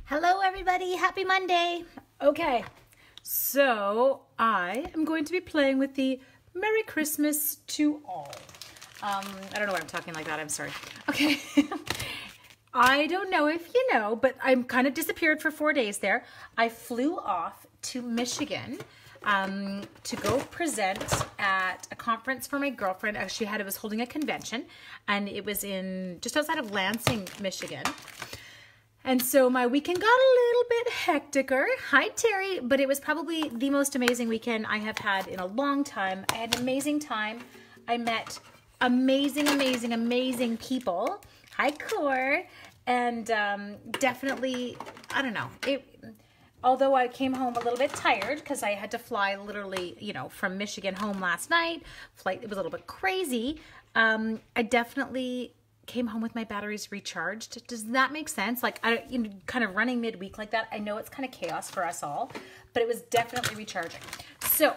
Hello everybody, happy Monday. Okay, so I am going to be playing with the Merry Christmas to All. I don't know why I'm talking like that, I'm sorry. Okay, I don't know if you know, but I'm kind of disappeared for 4 days there. I flew off to Michigan to go present at a conference for my girlfriend. She was holding a convention, and it was in just outside of Lansing, Michigan. And so my weekend got a little bit hecticer. Hi, Terry. But it was probably the most amazing weekend I have had in a long time. I had an amazing time. I met amazing people. Hi, Core. And definitely, I don't know. Although I came home a little bit tired because I had to fly literally, from Michigan home last night. Flight, it was a little bit crazy. I definitely came home with my batteries recharged. Does that make sense? Like, kind of running midweek like that. I know it's kind of chaos for us all, but it was definitely recharging. So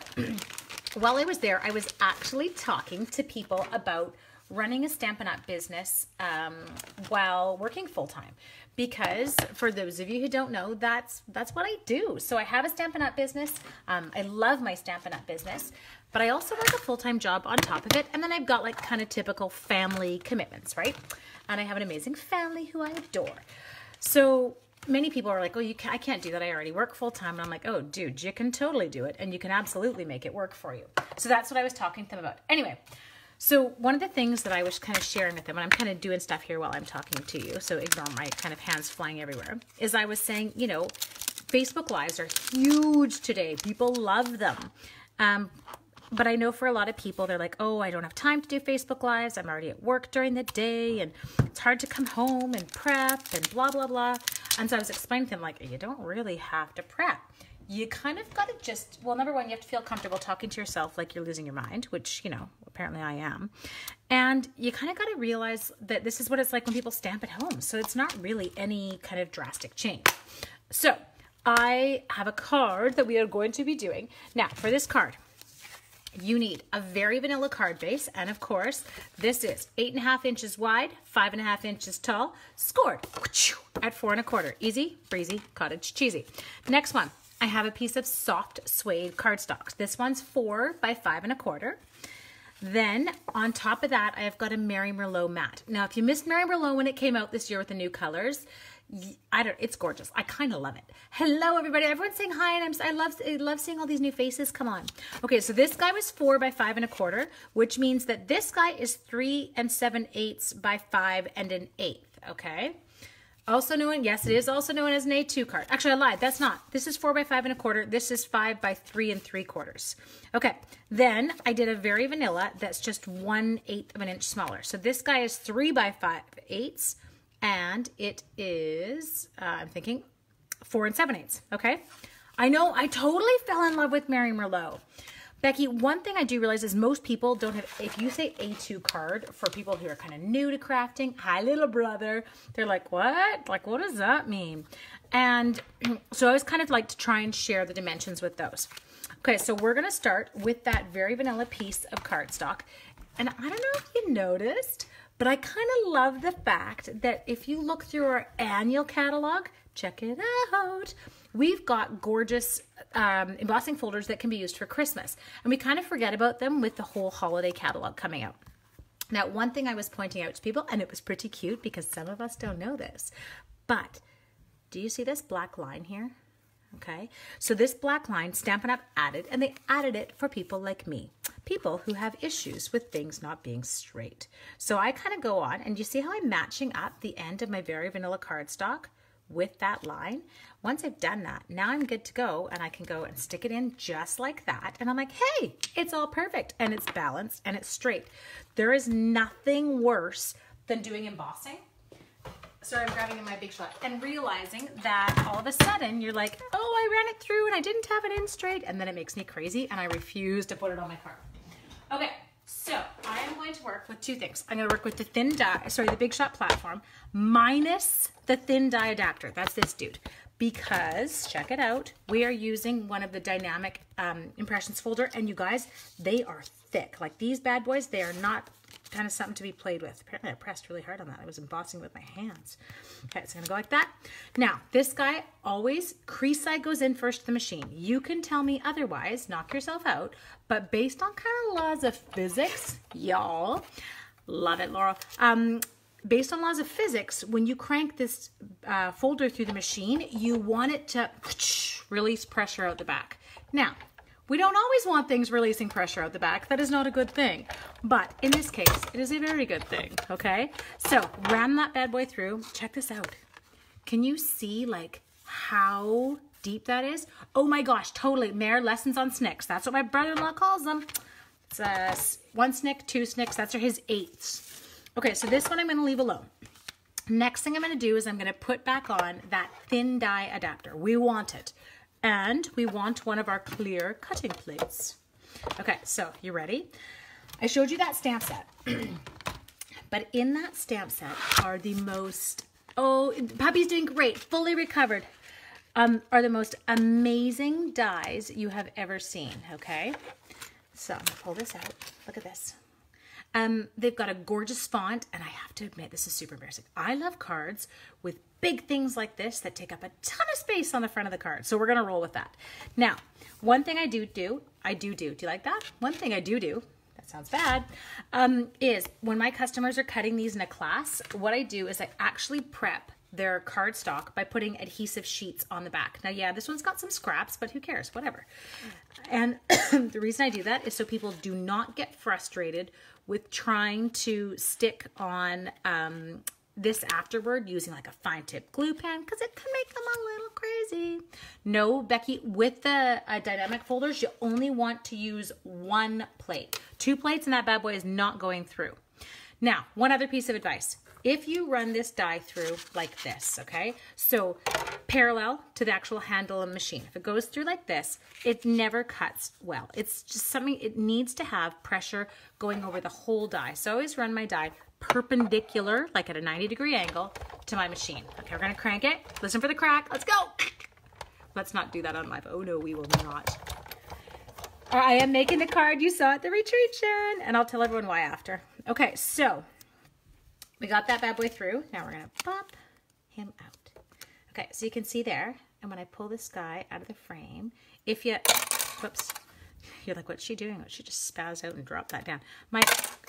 while I was there, I was actually talking to people about running a Stampin' Up! Business while working full-time. Because for those of you who don't know, that's what I do. So I have a Stampin' Up! Business. I love my Stampin' Up! Business, but I also work a full-time job on top of it. And then I've got like kind of typical family commitments, right? And I have an amazing family who I adore. So many people are like, oh, I can't do that. I already work full-time. And I'm like, oh, dude, you can totally do it. And you can absolutely make it work for you. So that's what I was talking to them about. Anyway. So one of the things that I was kind of sharing with them, and I'm kind of doing stuff here while I'm talking to you, so ignore my kind of hands flying everywhere, is I was saying, Facebook Lives are huge today. People love them. But I know for a lot of people, they're like, oh, I don't have time to do Facebook Lives. I'm already at work during the day, and it's hard to come home and prep and blah, blah, blah. And so I was explaining to them, like, you don't really have to prep. You kind of got to number one, you have to feel comfortable talking to yourself like you're losing your mind, which, apparently I am. And you kind of got to realize that this is what it's like when people stamp at home. So it's not really any kind of drastic change. So I have a card that we are going to be doing. Now, for this card, you need a very vanilla card base. And of course, this is 8.5 inches wide, 5.5 inches tall, scored at 4 1/4. Easy, breezy, cottage cheesy. Next one. I have a piece of soft suede cardstock. This one's 4 by 5 1/4. Then on top of that, I've got a Mary Merlot mat. Now, if you missed Mary Merlot when it came out this year with the new colors, it's gorgeous. I kind of love it. Hello, everybody. Everyone's saying hi, and I love seeing all these new faces. Come on. Okay, so this guy was 4 by 5 1/4, which means that this guy is 3 7/8 by 5 1/8. Okay. Also known, yes, it is also known as an A2 card. Actually, I lied. That's not. This is 4 by 5 1/4. This is 5 by 3 3/4. Okay. Then I did a very vanilla that's just 1/8 of an inch smaller. So this guy is 3 by 5/8, and it is, I'm thinking, 4 7/8. Okay. I know I totally fell in love with Mary Merlot. Becky, one thing I do realize is most people don't have, if you say A2 card for people who are kind of new to crafting, hi little brother, they're like, what? Like, what does that mean? And so I always kind of like to try and share the dimensions with those. Okay, so we're going to start with that very vanilla piece of cardstock. And I don't know if you noticed, but I kind of love the fact that if you look through our annual catalog, check it out. We've got gorgeous embossing folders that can be used for Christmas. And we kind of forget about them with the whole holiday catalog coming out. Now, one thing I was pointing out to people, and it was pretty cute because some of us don't know this, but do you see this black line here? Okay, so this black line Stampin' Up! Added, and they added it for people like me, people who have issues with things not being straight. So I kind of go on, and you see how I'm matching up the end of my very vanilla cardstock with that line. Once I've done that, now I'm good to go, and I can go and stick it in just like that. And I'm like, hey, it's all perfect, and it's balanced, and it's straight. There is nothing worse than doing embossing. Sorry, I'm grabbing in my Big Shot and realizing that all of a sudden you're like, oh, I ran it through and I didn't have it in straight, and then it makes me crazy and I refuse to put it on my card. Okay, so I am going to work with two things. I'm going to work with the Big Shot platform minus the thin die adapter. That's this dude. Because, check it out, we are using one of the dynamic impressions folder, and you guys, they are thick. Like these bad boys, they are not kind of something to be played with. Apparently I pressed really hard on that. I was embossing with my hands. Okay, it's gonna go like that. Now, this guy always, crease side goes in first to the machine. You can tell me otherwise, knock yourself out, but based on kind of laws of physics, y'all, love it, Laurel. Based on laws of physics, when you crank this folder through the machine, you want it to release pressure out the back. Now, we don't always want things releasing pressure out the back. That is not a good thing. But in this case, it is a very good thing, okay? So ram that bad boy through. Check this out. Can you see like how deep that is? Oh my gosh, totally. Mare lessons on snicks. That's what my brother-in-law calls them. It's 1 snick, 2 snicks. That's his 8ths. Okay, so this one I'm gonna leave alone. Next thing I'm gonna do is I'm gonna put back on that thin die adapter. We want it. And we want one of our clear cutting plates. Okay, so you ready? I showed you that stamp set. But in that stamp set are the most, oh, puppy's doing great, fully recovered, are the most amazing dies you have ever seen, okay? So I'm gonna pull this out. Look at this. They've got a gorgeous font, and I have to admit, this is super embarrassing. I love cards with big things like this that take up a ton of space on the front of the card. So we're gonna roll with that. Now, one thing I do, do you like that? One thing I do, that sounds bad, is when my customers are cutting these in a class, what I do is I actually prep their cardstock by putting adhesive sheets on the back. Now, yeah, this one's got some scraps, but who cares, whatever. And the reason I do that is so people do not get frustrated with trying to stick on this afterward using like a fine tip glue pen, because it can make them a little crazy. No, Becky, with the dynamic folders, you only want to use 1 plate. 2 plates and that bad boy is not going through. Now, one other piece of advice. If you run this die through like this, okay? So parallel to the actual handle of the machine. If it goes through like this, it never cuts well. It's just something, it needs to have pressure going over the whole die. So I always run my die perpendicular, like at a 90-degree angle to my machine. Okay, we're gonna crank it. Listen for the crack, let's go. Let's not do that on live. Oh no, we will not. I am making the card you saw at the retreat, Sharon, and I'll tell everyone why after. Okay, so we got that bad boy through. Now we're gonna pop him out. Okay, so you can see there, and when I pull this guy out of the frame, if you, whoops, you're like, what's she doing? She just spazzed out and dropped that down. I'm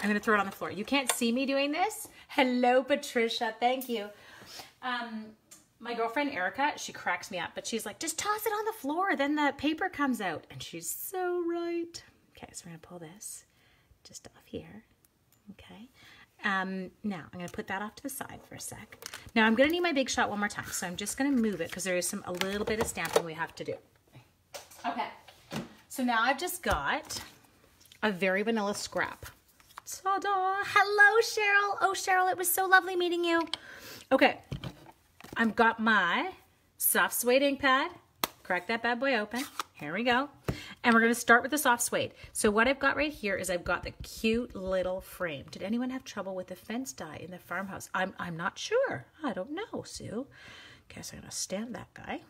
gonna throw it on the floor. You can't see me doing this. Hello, Patricia, thank you. My girlfriend, Erica, she cracks me up, but she's like, just toss it on the floor, then the paper comes out. And she's so right. Okay, so we're gonna pull this just off here, okay? Now I'm gonna put that off to the side for a sec. Now I'm gonna need my Big Shot one more time, so I'm just gonna move it because there is a little bit of stamping we have to do. Okay, so now I've just got a very vanilla scrap. Ta-da! Hello, Cheryl. Oh, Cheryl, it was so lovely meeting you. Okay, I've got my soft suede ink pad. Crack that bad boy open. Here we go. And we're going to start with the soft suede. So what I've got right here is I've got the cute little frame. Did anyone have trouble with the fence die in the farmhouse? I'm not sure. I don't know, Sue. Okay, so I'm going to stamp that guy.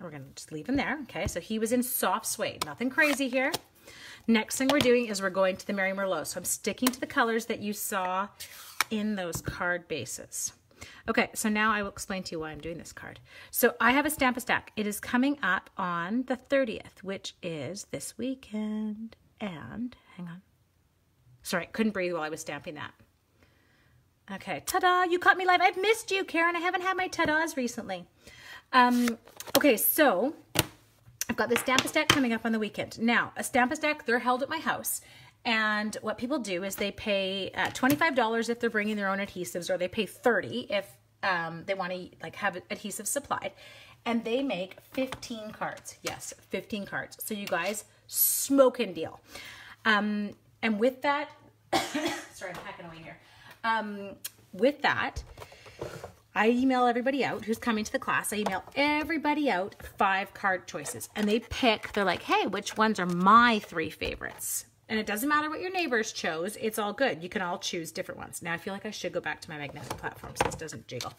We're going to just leave him there. Okay, so he was in soft suede. Nothing crazy here. Next thing we're doing is we're going to the Mary Merlot. So I'm sticking to the colors that you saw in those card bases. Okay, so now I will explain to you why I'm doing this card. So I have a Stamp-A-Stack. It is coming up on the 30th, which is this weekend. And, hang on. Sorry, couldn't breathe while I was stamping that. Okay, ta-da, you caught me live. I've missed you, Karen. I haven't had my ta-das recently. Okay, so I've got the Stamp-A-Stack coming up on the weekend. Now, a Stamp-A-Stack, they're held at my house. And what people do is they pay $25 if they're bringing their own adhesives, or they pay $30 if they want to like have adhesives supplied. And they make 15 cards. Yes, 15 cards. So you guys, smoking deal. And with that, sorry, I'm hacking away here. With that, I email everybody out who's coming to the class. I email everybody out 5 card choices. And they pick, they're like, hey, which ones are my 3 favorites? And it doesn't matter what your neighbors chose. It's all good. You can all choose different ones. Now, I feel like I should go back to my magnetic platform so this doesn't jiggle.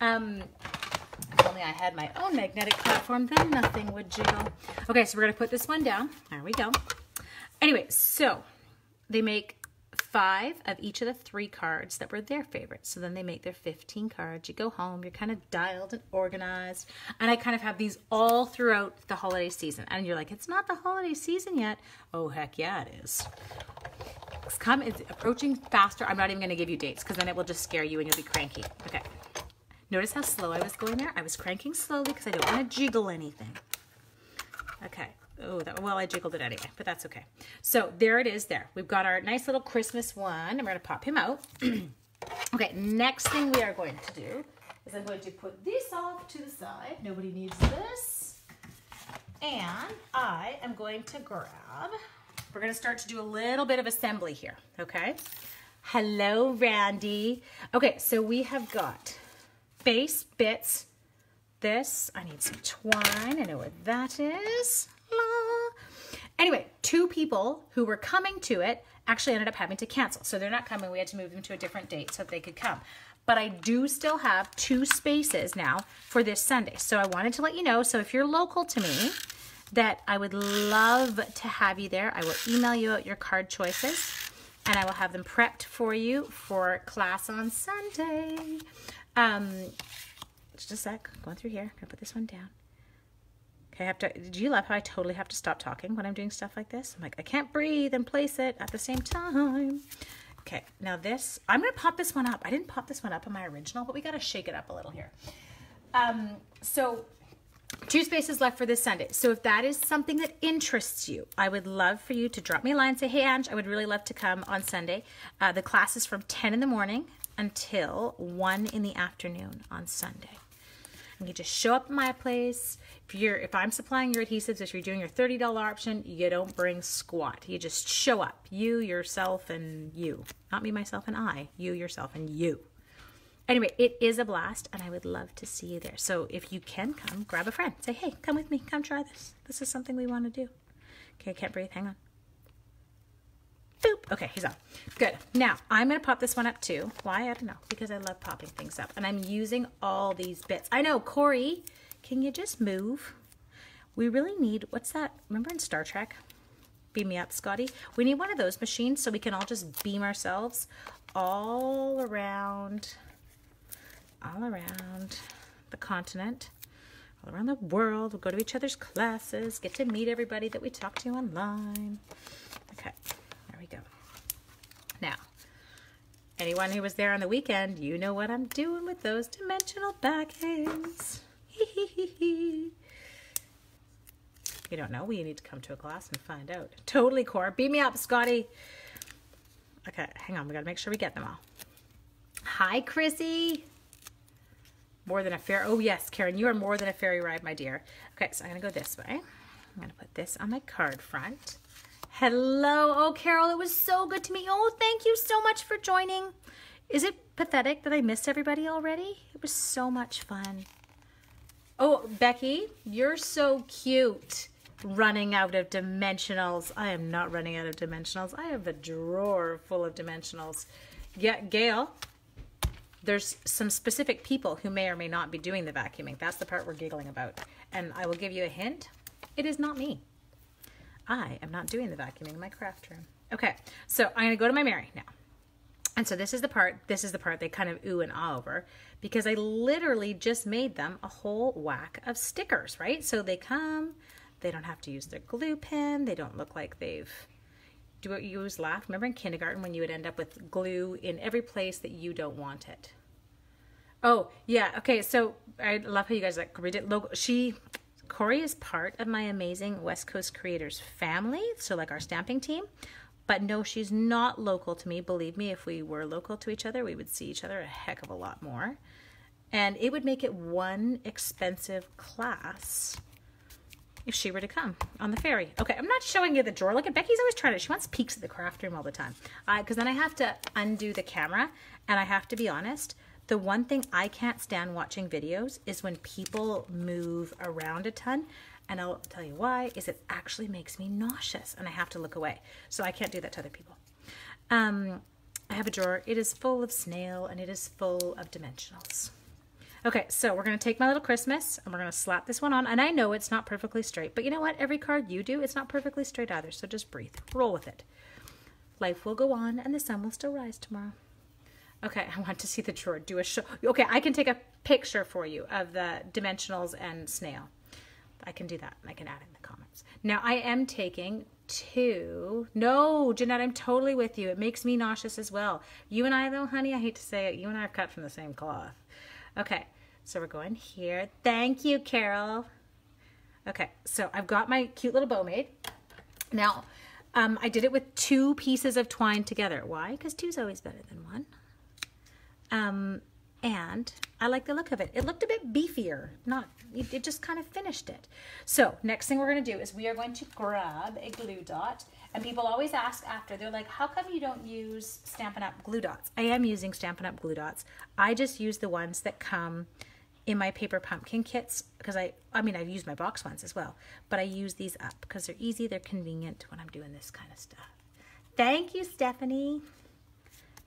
If only I had my own magnetic platform, then nothing would jiggle. Okay, so we're going to put this one down. There we go. Anyway, so they make 5 of each of the 3 cards that were their favorites. So then they make their 15 cards. You go home, you're kind of dialed and organized. And I kind of have these all throughout the holiday season. And you're like, it's not the holiday season yet. Oh, heck yeah, it is. It's approaching faster. I'm not even going to give you dates because then it will just scare you and you'll be cranky. Okay. Notice how slow I was going there? I was cranking slowly because I don't want to jiggle anything. Okay. Oh, well, I jiggled it anyway, but that's okay. So there it is there. We've got our nice little Christmas one, and we're going to pop him out. Okay, next thing we are going to do is I'm going to put this off to the side. Nobody needs this. And I am going to grab, we're going to start to do a little bit of assembly here, okay? Hello, Randy. Okay, so we have got base bits. This, I need some twine. I know what that is. Anyway, 2 people who were coming to it actually ended up having to cancel. So they're not coming. We had to move them to a different date so that they could come. But I do still have 2 spaces now for this Sunday. So I wanted to let you know. So if you're local to me, that I would love to have you there. I will email you out your card choices and I will have them prepped for you for class on Sunday. Just a sec, going through here. I'm gonna put this one down. Okay, do you love how I totally have to stop talking when I'm doing stuff like this? I'm like, I can't breathe and place it at the same time. Okay, now this, I'm gonna pop this one up. I didn't pop this one up in my original, but we gotta shake it up a little here. So 2 spaces left for this Sunday. So if that is something that interests you, I would love for you to drop me a line and say, hey, Ange, I would really love to come on Sunday. The class is from 10 in the morning until 1 in the afternoon on Sunday. And you just show up at my place. If I'm supplying your adhesives, if you're doing your $30 option, you don't bring squat. You just show up. You, yourself, and you. Not me, myself, and I. You, yourself, and you. Anyway, it is a blast, and I would love to see you there. So if you can come, grab a friend. Say, hey, come with me. Come try this. This is something we want to do. Okay, I can't breathe. Hang on. Boop. Okay, he's on. Good. Now, I'm going to pop this one up too. Why? I don't know. Because I love popping things up. And I'm using all these bits. I know, Corey, can you just move? We really need, what's that? Remember in Star Trek? Beam me up, Scotty. We need one of those machines so we can all just beam ourselves all around the continent, all around the world. We'll go to each other's classes, get to meet everybody that we talk to online. Okay. There we go. Now, anyone who was there on the weekend, you know what I'm doing with those dimensional backings. You don't know? Well, you need to come to a class and find out. Totally, Cora. Beat me up, Scotty. Okay, hang on. We got to make sure we get them all. Hi, Chrissy. More than a fair. Oh, yes, Karen, you are more than a fairy ride, my dear. Okay, so I'm going to go this way. I'm going to put this on my card front. Hello. Oh, Carol, it was so good to meet you. Oh, thank you so much for joining. Is it pathetic that I missed everybody already? It was so much fun. Oh, Becky, you're so cute. Running out of dimensionals. I am not running out of dimensionals. I have a drawer full of dimensionals. Yeah, Gail, there's some specific people who may or may not be doing the vacuuming. That's the part we're giggling about. And I will give you a hint. It is not me. I am not doing the vacuuming in my craft room. Okay, so I'm going to go to my Mary now. And so this is the part they kind of ooh and ah over, because I literally just made them a whole whack of stickers, right? So they come, they don't have to use their glue pen, they don't look like they've, do what you use laugh. Remember in kindergarten when you would end up with glue in every place that you don't want it? Oh, yeah, okay, so I love how you guys like read it. Corey is part of my amazing West Coast Creators family, so like our stamping team. But no, she's not local to me. Believe me, if we were local to each other, we would see each other a heck of a lot more. And it would make it one expensive class if she were to come on the ferry. Okay, I'm not showing you the drawer. Look at Becky's always trying to, she wants peeks at the craft room all the time. Because then I have to undo the camera, and I have to be honest, the one thing I can't stand watching videos is when people move around a ton. And I'll tell you why, is it actually makes me nauseous and I have to look away. So I can't do that to other people. I have a drawer. It is full of snail and it is full of dimensionals. Okay, so we're going to take my little Christmas and we're going to slap this one on. And I know it's not perfectly straight, but you know what? Every card you do, it's not perfectly straight either. So just breathe. Roll with it. Life will go on and the sun will still rise tomorrow. Okay, I want to see the drawer. Do a show. Okay, I can take a picture for you of the dimensionals and snail. I can do that. I can add in the comments. Now I am taking 2. No, Jeanette, I'm totally with you. It makes me nauseous as well. You and I though, honey, I hate to say it, you and I are cut from the same cloth. Okay, so we're going here. Thank you, Carol. Okay, so I've got my cute little bow made. Now, I did it with 2 pieces of twine together. Why? Because 2 is always better than 1. And I like the look of it. It looked a bit beefier. It just kind of finished it. So next thing we're going to do is we are going to grab a glue dot. And people always ask after, they're like, how come you don't use Stampin' Up! Glue dots? I am using Stampin' Up! Glue dots. I just use the ones that come in my paper pumpkin kits because I mean, I've used my box ones as well, but I use these up because they're easy, they're convenient when I'm doing this kind of stuff. Thank you, Stephanie.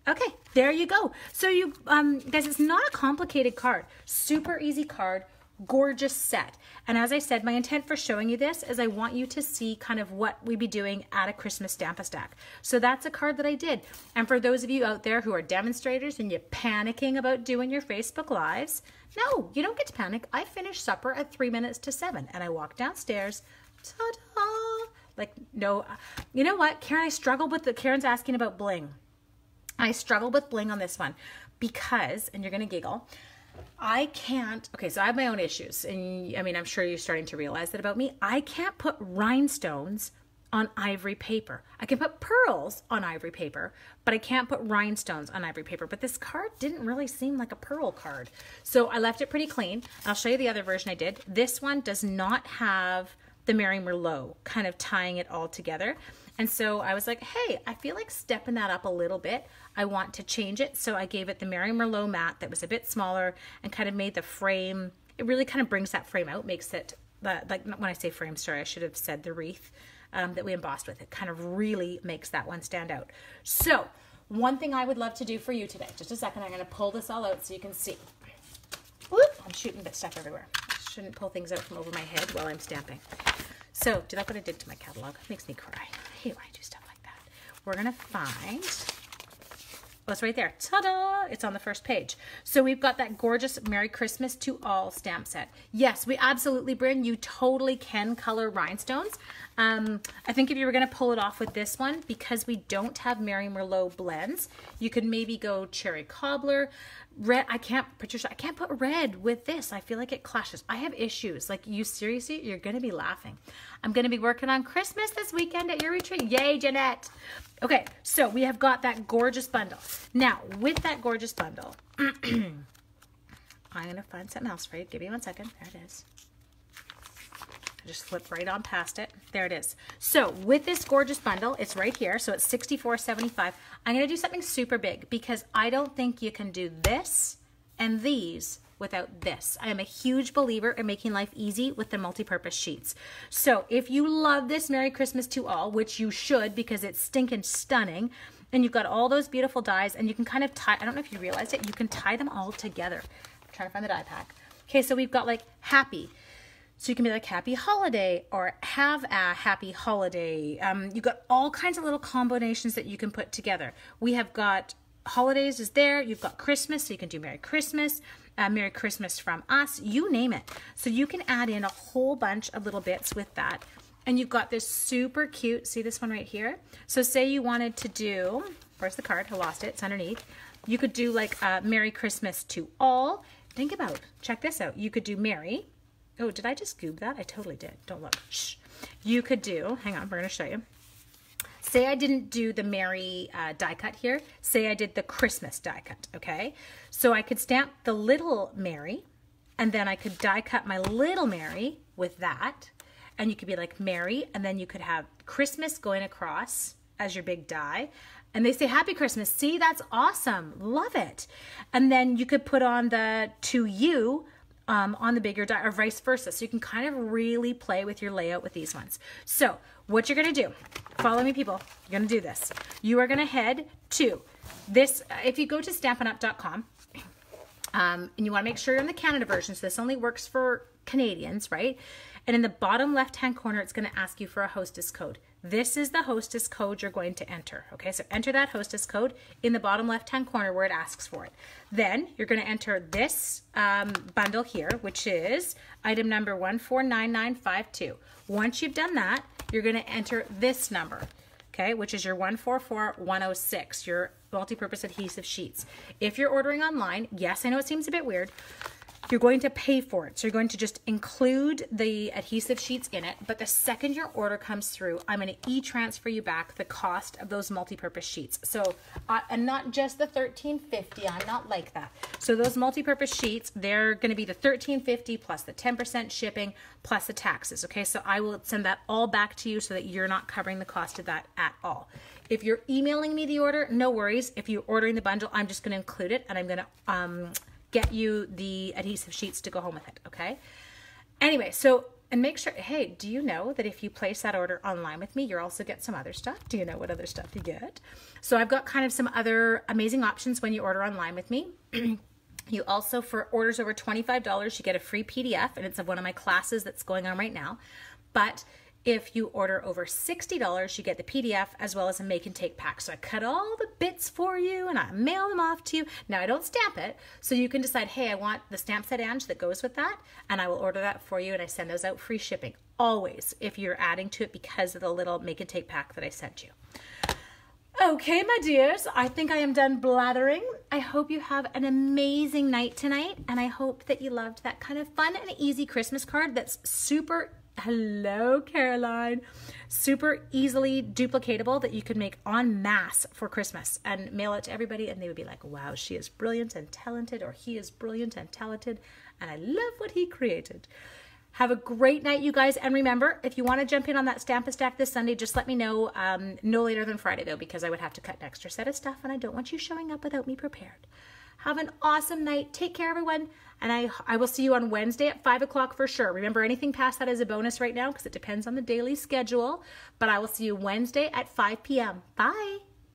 Okay, there you go. So you guys, it's not a complicated card. Super easy card, gorgeous set. And as I said, my intent for showing you this is I want you to see kind of what we'd be doing at a Christmas Stamp-A-Stack. So that's a card that I did. And for those of you out there who are demonstrators and you're panicking about doing your Facebook Lives, no, you don't get to panic. I finished supper at 3 minutes to 7 and I walked downstairs, ta-da! Like, no, you know what? Karen's asking about bling. I struggled with bling on this one because, and you're going to giggle, I can't, okay, so I have my own issues. And I mean, I'm sure you're starting to realize that about me. I can't put rhinestones on ivory paper. I can put pearls on ivory paper, but I can't put rhinestones on ivory paper. But this card didn't really seem like a pearl card. So I left it pretty clean. I'll show you the other version I did. This one does not have the Mary Merlot kind of tying it all together. And so I was like, hey, I feel like stepping that up a little bit. I want to change it. So I gave it the Mary Merlot mat that was a bit smaller and kind of made the frame, it really kind of brings that frame out, makes it, like when I say frame, sorry, I should have said the wreath that we embossed with. It kind of really makes that one stand out. So one thing I would love to do for you today, just a second, I'm going to pull this all out so you can see. Whoop, I'm shooting bit stuff everywhere. I shouldn't pull things out from over my head while I'm stamping. So, did that what I did to my catalog? It makes me cry. I hate when I do stuff like that. We're going to find, oh, it's right there. Ta-da! It's on the first page. So we've got that gorgeous Merry Christmas to All stamp set. Yes, we absolutely, Bryn, you totally can color rhinestones. I think if you were going to pull it off with this one, because we don't have Mary Merlot blends, you could maybe go cherry cobbler. Red, Patricia, I can't put red with this. I feel like it clashes. I have issues. Like, you seriously, you're going to be laughing. I'm going to be working on Christmas this weekend at your retreat. Yay, Jeanette. Okay, so we have got that gorgeous bundle. Now, with that gorgeous bundle, I'm going to find something else for you. Give me 1 second. There it is. I just flip right on past it. There it is. So with this gorgeous bundle, it's right here. So it's $64.75. I'm going to do something super big because I don't think you can do this and these without this. I am a huge believer in making life easy with the multi-purpose sheets. So if you love this Merry Christmas to All, which you should because it's stinking stunning, and you've got all those beautiful dies and you can kind of tie, I don't know if you realized it, you can tie them all together. I'm trying to find the die pack. Okay, so we've got like happy. So you can be like happy holiday or have a happy holiday. You've got all kinds of little combinations that you can put together. We have got holidays is there. You've got Christmas, so you can do Merry Christmas from us, you name it. So you can add in a whole bunch of little bits with that. And you've got this super cute, see this one right here? So say you wanted to do, where's the card? I lost it, it's underneath. You could do like Merry Christmas to All. Think about it. Check this out. You could do Merry. Oh, did I just goob that? I totally did. Don't look. Shh. You could do, hang on, we're going to show you. Say I didn't do the Merry die cut here. Say I did the Christmas die cut, okay? So I could stamp the little Merry, and then I could die cut my little Merry with that. And you could be like Merry, and then you could have Christmas going across as your big die. And they say Happy Christmas. See, that's awesome. Love it. And then you could put on the To You on the bigger die or vice versa. So you can kind of really play with your layout with these ones. So what you're going to do, follow me people, you're going to do this. You are going to head to this, if you go to stampinup.com and you want to make sure you're in the Canada version, so this only works for Canadians, right? And in the bottom left-hand corner, it's going to ask you for a hostess code. This is the hostess code you're going to enter. Okay, so enter that hostess code in the bottom left-hand corner where it asks for it. Then you're going to enter this bundle here, which is item number 149952. Once you've done that, you're going to enter this number, okay, which is your 144106, your multi-purpose adhesive sheets. If you're ordering online, yes, I know it seems a bit weird, you're going to pay for it. So you're going to just include the adhesive sheets in it, but the second your order comes through, I'm going to e-transfer you back the cost of those multi-purpose sheets. So, and not just the $13.50, I'm not like that. So those multi-purpose sheets, they're going to be the $13.50 plus the 10% shipping plus the taxes, okay? So I will send that all back to you so that you're not covering the cost of that at all. If you're emailing me the order, no worries. If you're ordering the bundle, I'm just going to include it, and I'm going to get you the adhesive sheets to go home with it, okay? Anyway, so, and make sure, hey, do you know that if you place that order online with me, you'll also get some other stuff? Do you know what other stuff you get? So I've got kind of some other amazing options when you order online with me. You also, for orders over $25, you get a free PDF, and it's of one of my classes that's going on right now. But if you order over $60, you get the PDF as well as a make and take pack. So I cut all the bits for you and I mail them off to you. Now I don't stamp it, so you can decide, hey, I want the stamp set Ange that goes with that, and I will order that for you, and I send those out free shipping. Always, if you're adding to it because of the little make and take pack that I sent you. Okay, my dears, I think I am done blathering. I hope you have an amazing night tonight, and I hope that you loved that kind of fun and easy Christmas card that's super, hello Caroline, super easily duplicatable that you could make en masse for Christmas and mail it to everybody, and they would be like, wow, she is brilliant and talented, or he is brilliant and talented, and I love what he created. Have a great night, you guys. And remember, if you want to jump in on that Stamp-A-Stack this Sunday, just let me know. No later than Friday, though, because I would have to cut an extra set of stuff, and I don't want you showing up without me prepared. Have an awesome night. Take care, everyone. And I will see you on Wednesday at 5 o'clock for sure. Remember, anything past that is a bonus right now because it depends on the daily schedule. But I will see you Wednesday at 5 p.m. Bye.